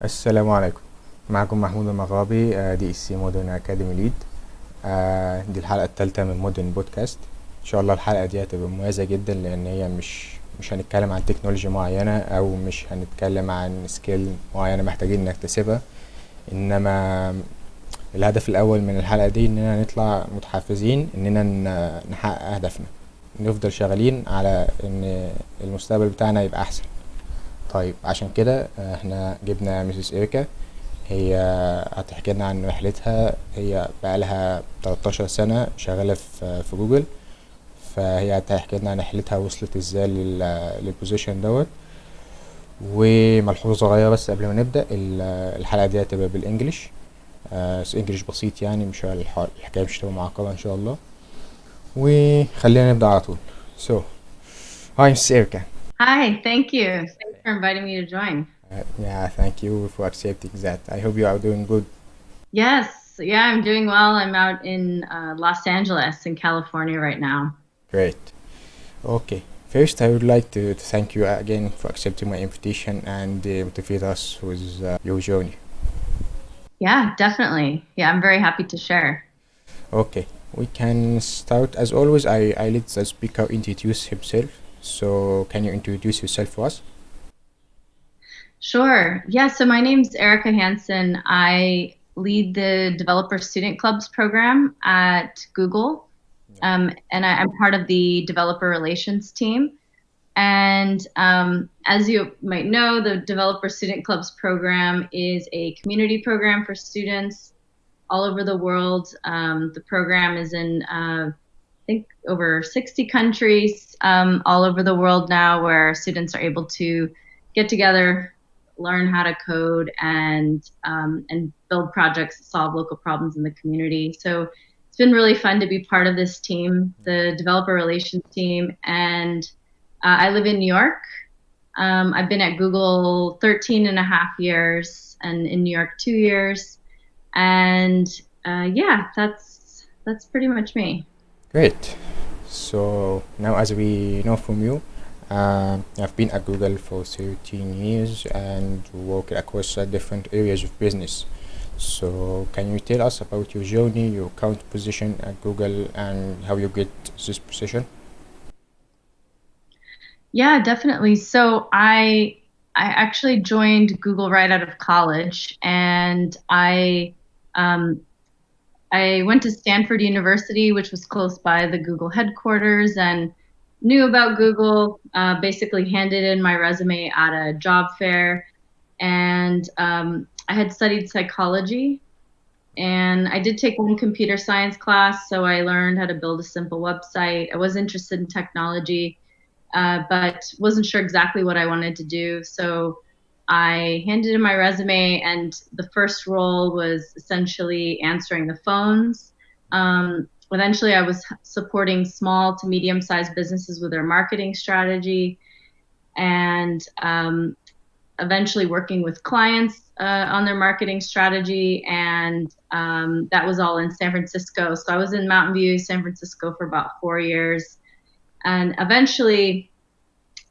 السلام عليكم. معكم محمود المغربي، دي سي مودرن اكاديمي ليد. دي الحلقة الثالثة من مودرن بودكاست. ان شاء الله الحلقة دي هتبقى مميزة جدا لان هي مش هنتكلم عن تكنولوجيا معينة او مش هنتكلم عن سكيل معينة محتاجين نكتسبها، انما الهدف الاول من الحلقة دي اننا نطلع متحفزين اننا نحقق اهدافنا، نفضل شغالين على ان المستقبل بتاعنا يبقى احسن. طيب عشان كده احنا جبنا ميسيس إيريكا. هي هتحكي لنا عن رحلتها. هي بقالها 13 سنة شغالة في جوجل، فهي هتحكي لنا عن رحلتها وصلت ازاي للبوزيشن دوت. وملحوظة صغيرة بس قبل ما نبدأ، الحلقة دي هتبقى بالانجلش، انجلش بسيط يعني، مش الحكاية مش هتبقى معقدة ان شاء الله. وخلينا نبدأ على طول. So, hi Miss Erica. Hi, thank you. Thanks for inviting me to join. Yeah, thank you for accepting that. I hope you are doing good. Yes, yeah, I'm doing well. I'm out in Los Angeles in California right now. Great. Okay. First, I would like to thank you again for accepting my invitation and motivate us with your journey. Yeah, definitely. Yeah, I'm very happy to share. Okay. We can start. As always, I let the speaker introduce himself. So, can you introduce yourself for us? Sure. Yeah, so my name's Erica Hanson. I lead the Developer Student Clubs program at Google, and I'm part of the developer relations team. And as you might know, the Developer Student Clubs program is a community program for students all over the world. The program is in, I think, over 60 countries all over the world now, where students are able to get together, learn how to code, and build projects that solve local problems in the community. So it's been really fun to be part of this team, the developer relations team. And I live in New York. I've been at Google 13 and a half years, and in New York 2 years. And yeah, that's pretty much me. Great. So now, as we know from you, I've been at Google for 13 years and worked across different areas of business. So can you tell us about your journey, your current position at Google, and how you get this position? Yeah, definitely. So I actually joined Google right out of college, and um, I went to Stanford University, which was close by the Google headquarters, and knew about Google. Basically, handed in my resume at a job fair, and I had studied psychology, and I did take one computer science class, so I learned how to build a simple website. I was interested in technology, but wasn't sure exactly what I wanted to do. So I handed in my resume, and the first role was essentially answering the phones. Eventually, I was supporting small to medium sized businesses with their marketing strategy, and eventually working with clients on their marketing strategy. And that was all in San Francisco. So I was in Mountain View, San Francisco for about 4 years. And eventually,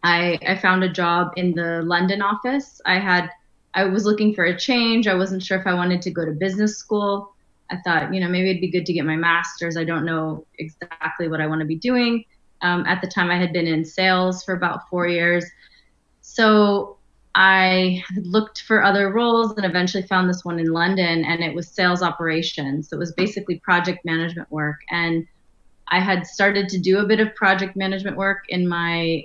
I found a job in the London office. I was looking for a change. I wasn't sure if I wanted to go to business school. I thought, maybe it'd be good to get my master's. I don't know exactly what I want to be doing. At the time, I had been in sales for about 4 years. So I looked for other roles and eventually found this one in London, and it was sales operations. So it was basically project management work. And I had started to do a bit of project management work in my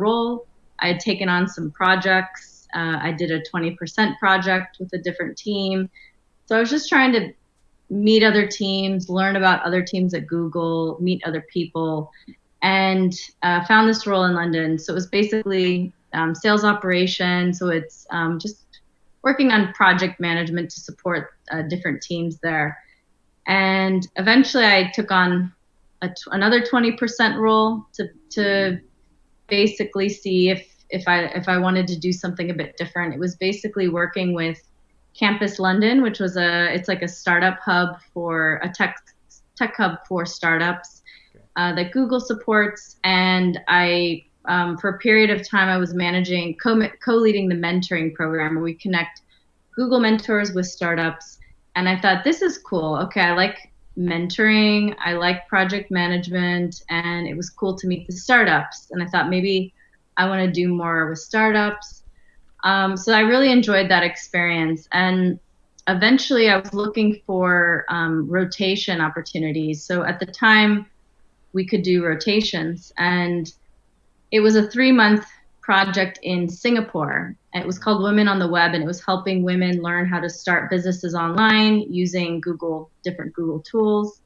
role. I had taken on some projects. I did a 20% project with a different team. So I was just trying to meet other teams, learn about other teams at Google, meet other people, and found this role in London. So it was basically sales operations. So it's just working on project management to support different teams there. And eventually I took on another 20% role to basically see if I wanted to do something a bit different. It was basically working with Campus London, which was it's like a startup hub for a tech hub for startups that Google supports. And I for a period of time I was managing co-leading the mentoring program, where we connect Google mentors with startups. And I thought, this is cool. Okay, I like mentoring, I like project management, and it was cool to meet the startups. And I thought maybe I want to do more with startups. So I really enjoyed that experience. And eventually I was looking for rotation opportunities. So at the time, we could do rotations. And it was a 3-month project in Singapore. It was called Women on the Web, and it was helping women learn how to start businesses online using different Google tools.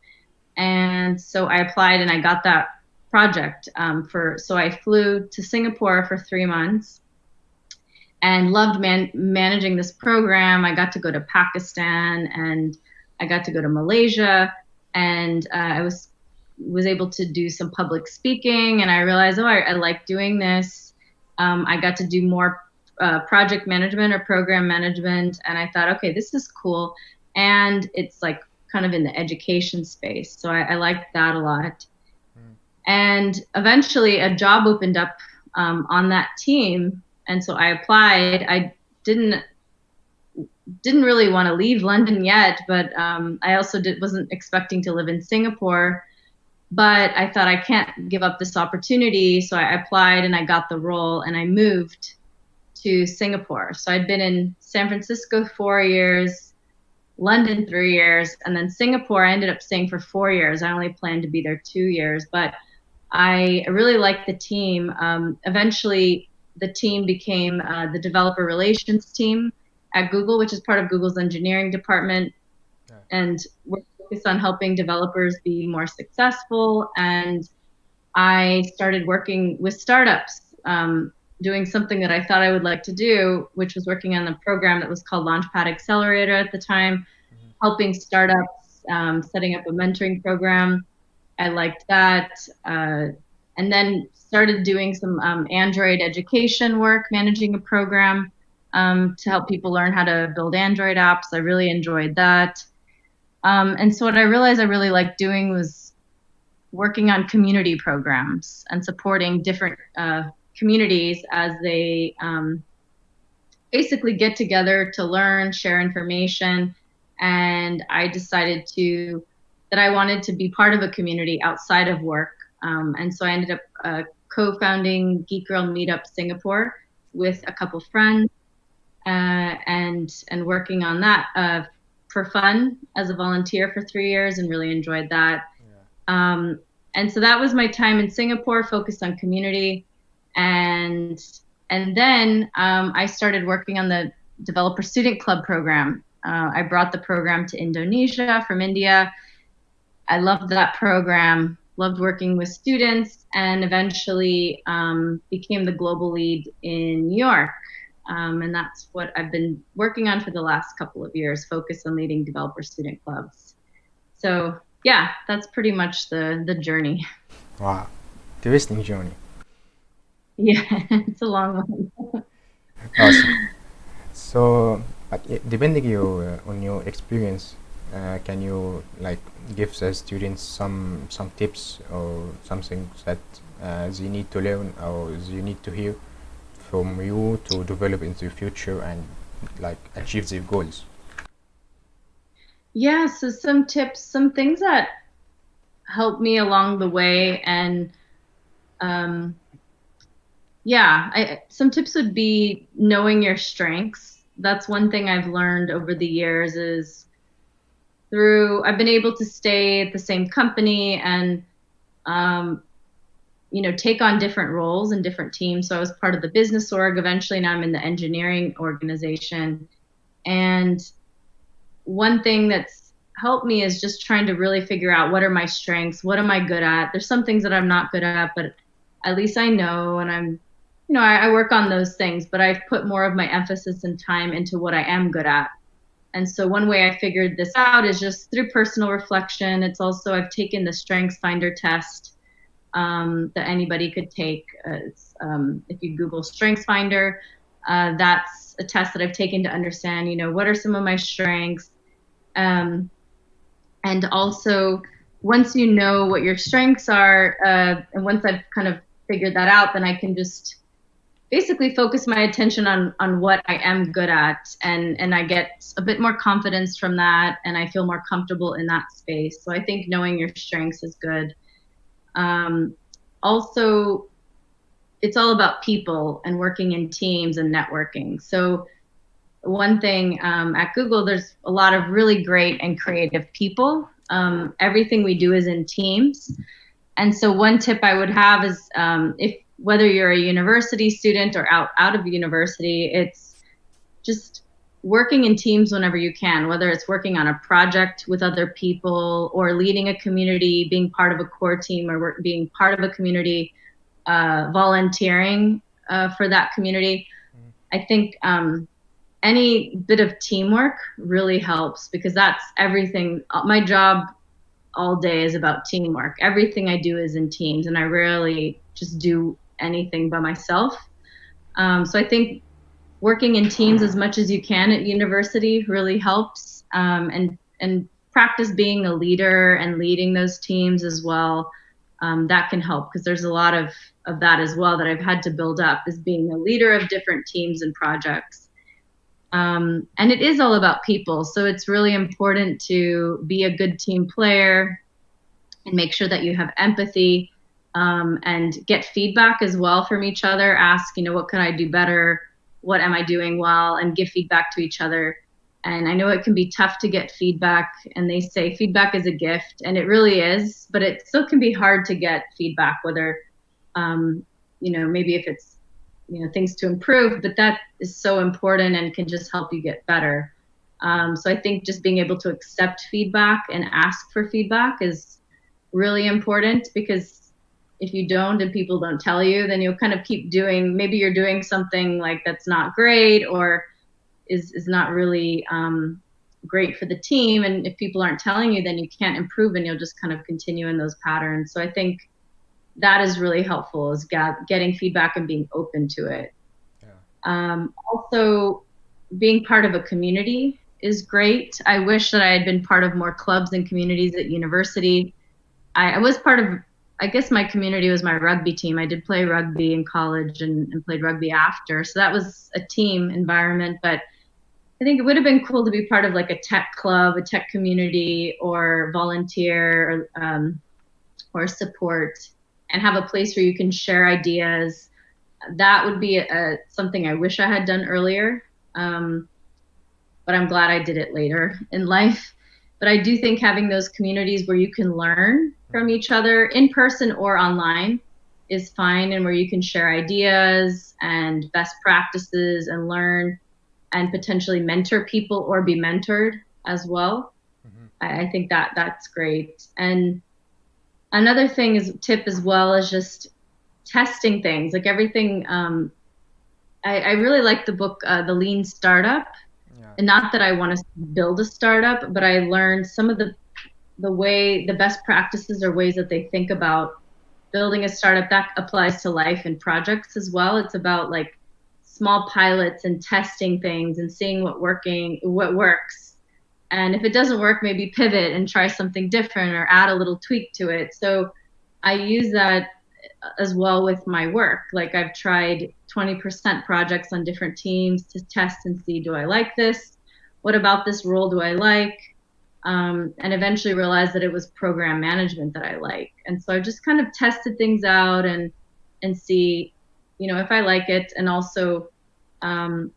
And so I applied and I got that project so I flew to Singapore for 3 months and loved managing this program. I got to go to Pakistan and I got to go to Malaysia, and I was able to do some public speaking, and I realized, I like doing this. I got to do more project management or program management, and I thought, okay, this is cool, and it's like kind of in the education space, so I liked that a lot. And eventually a job opened up on that team, and so I applied. I didn't really want to leave London yet, but I also wasn't expecting to live in Singapore. But I thought, I can't give up this opportunity, so I applied and I got the role, and I moved to Singapore. So I'd been in San Francisco 4 years, London 3 years, and then Singapore I ended up staying for 4 years. I only planned to be there 2 years, but I really liked the team. Eventually, the team became the developer relations team at Google, which is part of Google's engineering department. Yeah. And we're focused on helping developers be more successful. And I started working with startups, doing something that I thought I would like to do, which was working on the program that was called Launchpad Accelerator at the time, helping startups, setting up a mentoring program. I liked that. And then started doing some Android education work, managing a program to help people learn how to build Android apps. I really enjoyed that. And so what I realized I really liked doing was working on community programs and supporting different communities as they basically get together to learn, share information. And I decided that I wanted to be part of a community outside of work. And so I ended up co-founding Geek Girl Meetup Singapore with a couple friends and working on that for fun as a volunteer for 3 years, and really enjoyed that. Yeah. And so that was my time in Singapore, focused on community. And then I started working on the Developer Student Club program. I brought the program to Indonesia from India. I loved that program, loved working with students, and eventually became the global lead in New York. And that's what I've been working on for the last couple of years, focused on leading developer student clubs. So yeah, that's pretty much the journey. Wow, interesting journey. Yeah, it's a long one. Awesome. So, depending on your experience, can you like give the students some tips or something that they need to learn or they need to hear from you to develop into the future and like achieve their goals? Yeah, so some tips, some things that helped me along the way, and some tips would be knowing your strengths. That's one thing I've learned over the years is I've been able to stay at the same company and, take on different roles in different teams. So I was part of the business org. Eventually now I'm in the engineering organization. And one thing that's helped me is just trying to really figure out, what are my strengths? What am I good at? There's some things that I'm not good at, but at least I know, and I work on those things, but I've put more of my emphasis and time into what I am good at. And so one way I figured this out is just through personal reflection. It's also, I've taken the Strengths Finder test that anybody could take. If you Google Strengths Finder, that's a test that I've taken to understand, what are some of my strengths. And also, once you know what your strengths are, and once I've kind of figured that out, then I can just basically focus my attention on what I am good at, and I get a bit more confidence from that, and I feel more comfortable in that space. So I think knowing your strengths is good. Um, Also, it's all about people and working in teams and networking. So one thing at Google, there's a lot of really great and creative people. Everything we do is in teams. And so one tip I would have is if whether you're a university student or out of university, it's just working in teams whenever you can, whether it's working on a project with other people or leading a community, being part of a core team, or being part of a community, volunteering for that community. I think any bit of teamwork really helps, because that's everything. My job all day is about teamwork. Everything I do is in teams, and I rarely just do anything by myself. So I think working in teams as much as you can at university really helps, and practice being a leader and leading those teams as well. That can help, because there's a lot of that as well that I've had to build up, is being a leader of different teams and projects. And it is all about people. So it's really important to be a good team player and make sure that you have empathy, and get feedback as well from each other. Ask, what can I do better? What am I doing well? And give feedback to each other. And I know it can be tough to get feedback, and they say feedback is a gift, and it really is, but it still can be hard to get feedback, whether, maybe if it's, things to improve, but that is so important and can just help you get better. So I think just being able to accept feedback and ask for feedback is really important, because if you don't and people don't tell you, then you'll kind of keep doing, maybe you're doing something like that's not great, or is not really great for the team. And if people aren't telling you, then you can't improve, and you'll just kind of continue in those patterns. So I think that is really helpful, is getting feedback and being open to it. Also, being part of a community is great. I wish that I had been part of more clubs and communities at university. I was part of, I guess my community was my rugby team. I did play rugby in college, and played rugby after. So that was a team environment. But I think it would have been cool to be part of like a tech club, a tech community, or volunteer, or support, and have a place where you can share ideas. That would be something I wish I had done earlier. But I'm glad I did it later in life. But I do think having those communities where you can learn from each other in person or online is fine, and where you can share ideas and best practices and learn and potentially mentor people or be mentored as well. I think that's great. And another tip as well is just testing things, like everything. I really like the book, The Lean Startup. And not that I want to build a startup, but I learned some of the best practices or ways that they think about building a startup. That applies to life and projects as well. It's about like small pilots and testing things and seeing what works. And if it doesn't work, maybe pivot and try something different or add a little tweak to it. So I use that as well with my work. Like I've tried 20% projects on different teams to test and see, do I like this? What about this role do I like? And eventually realized that it was program management that I like. And so I just kind of tested things out and see, if I like it. And also, in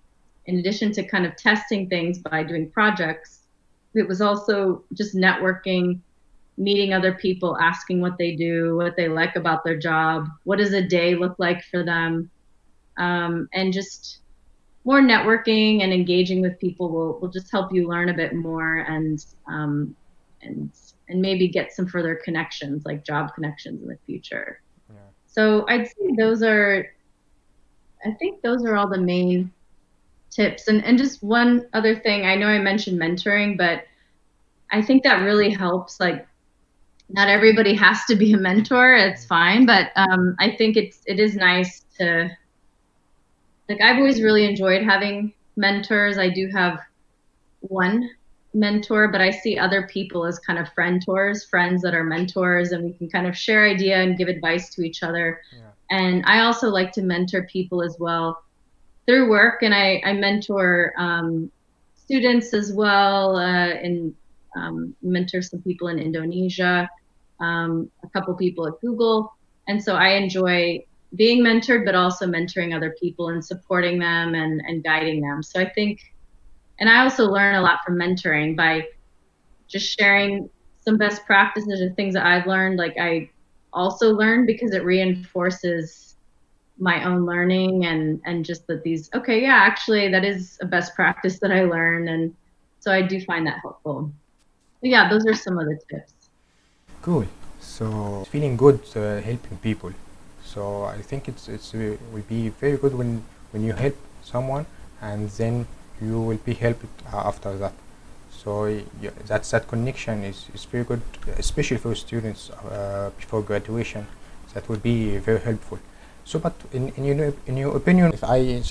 addition to kind of testing things by doing projects, it was also just networking, meeting other people, asking what they do, what they like about their job, what does a day look like for them, and just more networking and engaging with people will just help you learn a bit more, and maybe get some further connections, like job connections in the future. Yeah. So I'd say I think those are all the main tips. And just one other thing, I know I mentioned mentoring, but I think that really helps. Like, not everybody has to be a mentor. It's fine. But I think it is nice to, like, I've always really enjoyed having mentors. I do have one mentor, but I see other people as kind of friends that are mentors, and we can kind of share idea and give advice to each other. Yeah. And I also like to mentor people as well through work, and I mentor students as well, and mentor some people in Indonesia, a couple people at Google, and so I enjoy being mentored, but also mentoring other people and supporting them and guiding them. So I think, and I also learn a lot from mentoring by just sharing some best practices or things that I've learned. Like I also learn because it reinforces my own learning and just that these, okay, yeah, actually that is a best practice that I learned, and so I do find that helpful. But yeah, those are some of the tips. Cool. So feeling good helping people. So I think it's will be very good when you help someone and then you will be helped after that. So that connection is very good, especially for students before graduation. That would be very helpful. So, but in your opinion, if I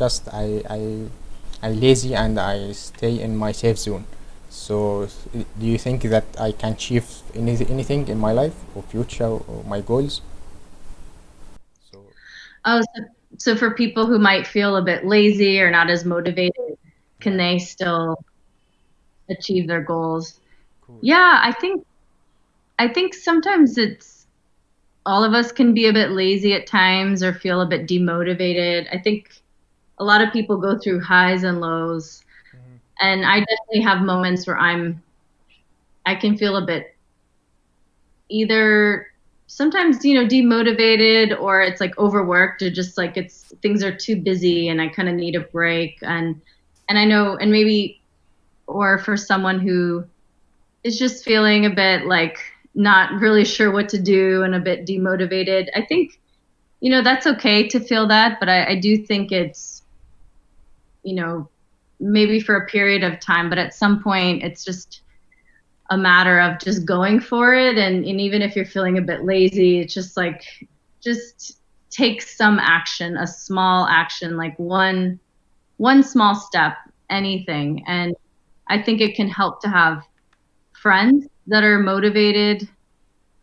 lazy and I stay in my safe zone, so do you think that I can achieve anything in my life or future or my goals? So Oh, so for people who might feel a bit lazy or yeah, not as motivated, can yeah, they still achieve their goals? cool. Yeah, I think sometimes it's all of us can be a bit lazy at times or feel a bit demotivated. I think a lot of people go through highs and lows, Hmm. and I definitely have moments where I can feel a bit either sometimes, demotivated, or it's like overworked, or just like it's things are too busy and I kind of need a break. And I know, and maybe, or for someone who is just feeling a bit like not really sure what to do and a bit demotivated, I think, that's okay to feel that, but I do think it's, you know, maybe for a period of time, but at some point it's just a matter of just going for it. And even if you're feeling a bit lazy, it's just like, just take some action, a small action, like one small step, anything. And I think it can help to have friends that are motivated.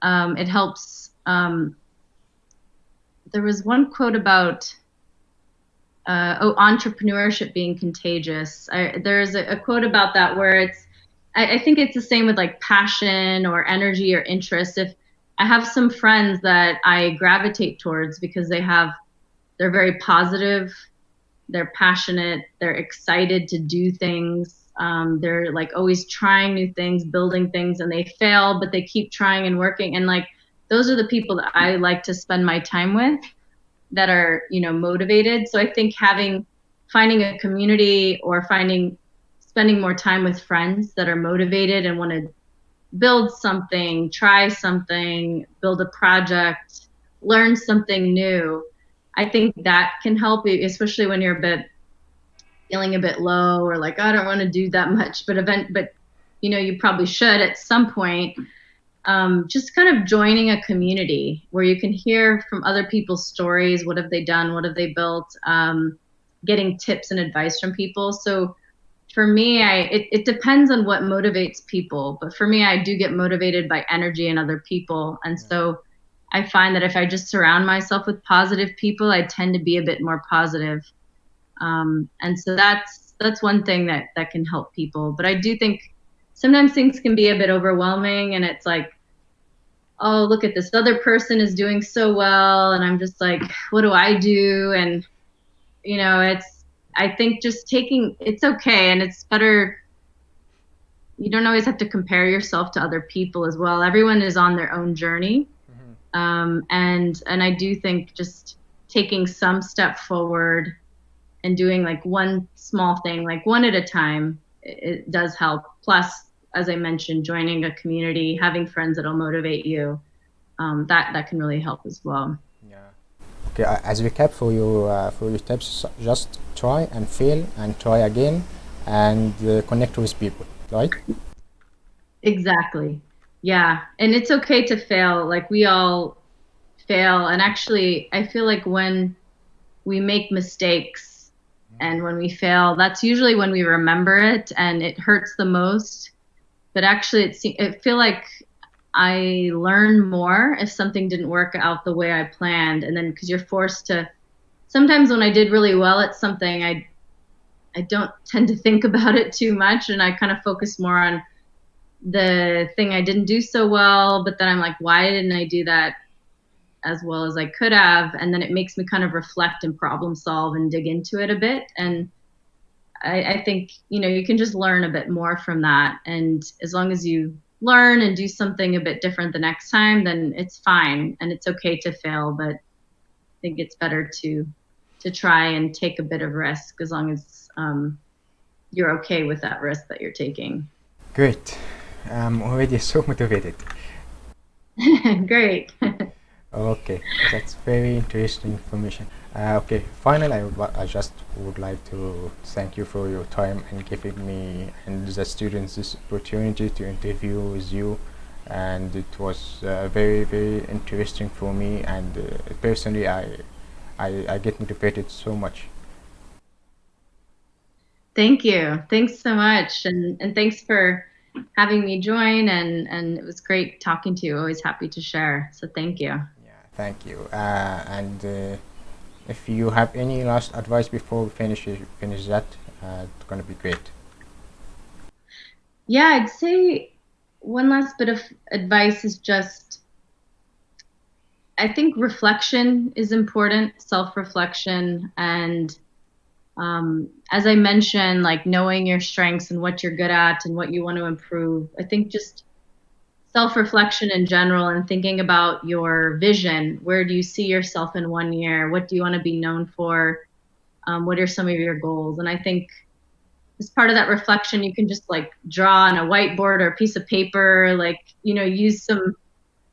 It helps. There was one quote about entrepreneurship being contagious. There's a quote about that where I think it's the same with like passion or energy or interest. If I have some friends that I gravitate towards because they're very positive, they're passionate, they're excited to do things. They're like always trying new things, building things, and they fail, but they keep trying and working. And like, those are the people that I like to spend my time with, that are, motivated. So I think finding a community, or spending more time with friends that are motivated and want to build something, try something, build a project, learn something new. I think that can help you, especially when you're feeling a bit low, or like, I don't want to do that much, but you probably should at some point. Just kind of joining a community where you can hear from other people's stories. What have they done? What have they built? Getting tips and advice from people. So for me, it depends on what motivates people. But for me, I do get motivated by energy and other people. And Yeah. so I find that if I just surround myself with positive people, I tend to be a bit more positive. And so that's one thing that can help people. But I do think sometimes things can be a bit overwhelming, and it's like, oh, look at this other person is doing so well, and I'm just like, what do I do? And I think just taking, it's okay, and it's better. You don't always have to compare yourself to other people as well. Everyone is on their own journey. Hmm. And I do think just taking some step forward and doing like one small thing, like one at a time, it does help. Plus, as I mentioned, joining a community, having friends that'll motivate you, that can really help as well. Yeah. Okay. As recap for your tips, just try and fail and try again, and connect with people. Right? Exactly. Yeah. And it's okay to fail. Like we all fail. And actually, I feel like when we make mistakes and when we fail, that's usually when we remember it and it hurts the most. But actually, I feel like I learn more if something didn't work out the way I planned. And then because you're forced to, sometimes when I did really well at something, I don't tend to think about it too much, and I kind of focus more on the thing I didn't do so well, but then I'm like, why didn't I do that as well as I could have? And then it makes me kind of reflect and problem solve and dig into it a bit. And I think, you can just learn a bit more from that. And as long as you learn and do something a bit different the next time, then it's fine. And it's okay to fail, but I think it's better to try and take a bit of risk as long as you're okay with that risk that you're taking. Great. I'm already so motivated. Great. Okay, that's very interesting information. Okay, finally, I just would like to thank you for your time and giving me and the students this opportunity to interview with you. And it was very, very interesting for me. And personally, I get motivated so much. Thank you. Thanks so much. And thanks for having me join. And it was great talking to you. Always happy to share. So thank you. Yeah, thank you. And if you have any last advice before we finish that, it's gonna be great. Yeah, I'd say one last bit of advice is just I think reflection is important, self reflection. And as I mentioned, like knowing your strengths and what you're good at and what you want to improve. I think just self reflection in general and thinking about your vision. Where do you see yourself in 1 year? What do you want to be known for? What are some of your goals? And I think as part of that reflection, you can just like draw on a whiteboard or a piece of paper, like, use some,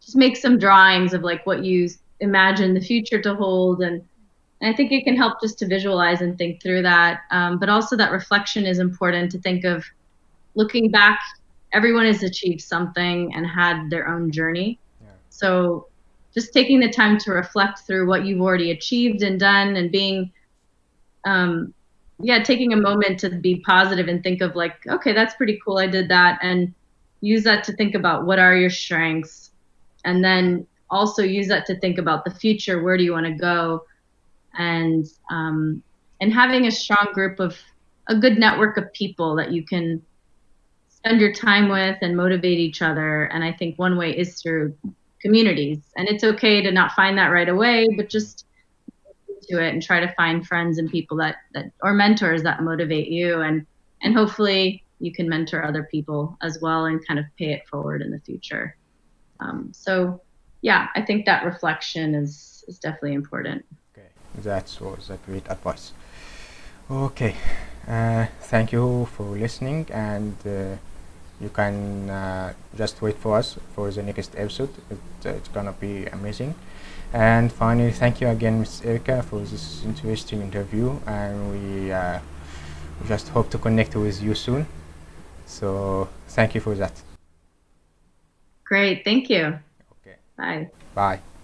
just make some drawings of like what you imagine the future to hold. And I think it can help just to visualize and think through that. But also that reflection is important to think of looking back. Everyone has achieved something and had their own journey. Yeah. So just taking the time to reflect through what you've already achieved and done and being, taking a moment to be positive and think of like, okay, that's pretty cool. I did that. And use that to think about what are your strengths. And then also use that to think about the future. Where do you want to go? And having a strong group of a good network of people that you can spend your time with and motivate each other. And I think one way is through communities. And it's okay to not find that right away, but just do it and try to find friends and people that or mentors that motivate you, and hopefully you can mentor other people as well and kind of pay it forward in the future. So yeah, I think that reflection is definitely important. Okay, that was a great advice. Okay, thank you for listening, and you can just wait for us for the next episode. It's gonna be amazing. And finally, thank you again, Ms. Erica, for this interesting interview, and we just hope to connect with you soon. So thank you for that. Great. Thank you. Okay, Bye. bye.